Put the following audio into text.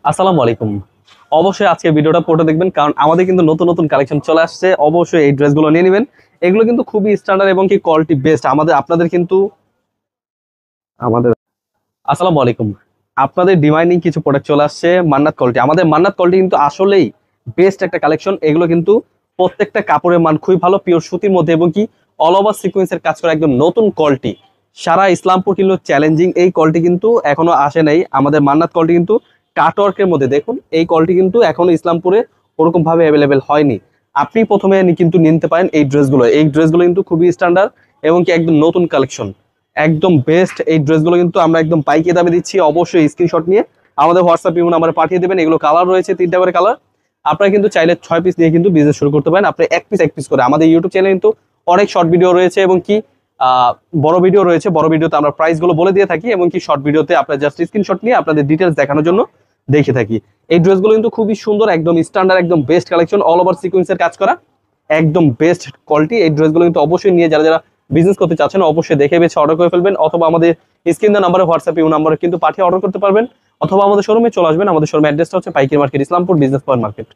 আসসালামু আলাইকুম। অবশ্যই আজকে ভিডিওটা পুরোটা দেখবেন, কারণ আমাদের কিন্তু নতুন নতুন কালেকশন চলে আসছে। অবশ্যই এই ড্রেসগুলো নিয়ে নেবেন। এগুলো কিন্তু খুবই স্ট্যান্ডার্ড এবং কি কোয়ালিটি বেস্ট। আপনাদের কিন্তু আমাদের আসসালামু আলাইকুম। আপনাদের ডিমান্ডিং কিছু প্রোডাক্ট চলে আসছে মান্নাত কোয়ালিটি। আমাদের মান্নাত কোয়ালিটি কিন্তু আসলেই বেস্ট একটা কালেকশন। এগুলো কিন্তু প্রত্যেকটা কাপড়ের মান খুবই ভালো, পিওর সুতির মধ্যে এবং কি অল ওভার সিকোয়েন্সের কাজ করা একদম নতুন কোয়ালিটি। সারা ইসলামপুর কিন্তু চ্যালেঞ্জিং এই কোয়ালিটি কিন্তু এখনো আসে নাই। আমাদের মান্নাত কোয়ালিটি কিন্তু কাটওয়ার্কের মধ্যে দেখুন, এই কোয়ালিটি কিন্তু এখনো ইসলামপুরে ওরকম ভাবে অ্যাভেলেবেল হয়নি। আপনি প্রথমে কিন্তু নিতে পারেন এই ড্রেসগুলো কিন্তু খুবই স্ট্যান্ডার্ড এবং কি একদম নতুন কালেকশন, একদম বেস্ট। এই ড্রেসগুলো কিন্তু আমরা একদম পাইকারি দামে দিচ্ছি। অবশ্যই স্ক্রিনশট নিয়ে আমাদের হোয়াটসঅ্যাপ ইমো নাম্বারে পাঠিয়ে দেবেন। এগুলো কালার রয়েছে, 3টা করে কালার। আপনারা কিন্তু চাইলে 6 পিস দিয়ে কিন্তু বিজনেস শুরু করতে পারেন। আপনি এক পিস করে আমাদের ইউটিউব চ্যানেলে কিন্তু অনেক শর্ট ভিডিও রয়েছে এবং কি আহ বড় ভিডিও রয়েছে। বড় ভিডিওতে আমরা প্রাইস গুলো বলে দিয়ে থাকি এবং কি শর্ট ভিডিওতে আপনার জাস্ট স্ক্রিনশট নিয়ে আপনাদের ডিটেলস দেখানোর জন্য দেখে থাকি। এই ড্রেসগুলো কিন্তু খুবই সুন্দর, একদম স্ট্যান্ডার্ড, একদম বেস্ট কালেকশন, অল ওভার সিকোয়েন্সের কাজ করা, একদম বেস্ট কোয়ালিটি। এই ড্রেসগুলো কিন্তু অবশ্যই নিয়ে যারা যারা বিজনেস করতে চাচ্ছেন অবশ্যই দেখে বেছে অর্ডার করে ফেলবেন, অথবা আমাদের স্ক্রিন দেওয়া নাম্বারে হোয়াটসঅ্যাপ ইউ নাম্বারে কিন্তু পাঠিয়ে অর্ডার করতে পারবেন, অথবা আমাদের শোরুমে চলে আসবেন। আমাদের শোরুমের অ্যাড্রেসটা হচ্ছে পাইকারি market, Islampur business point market.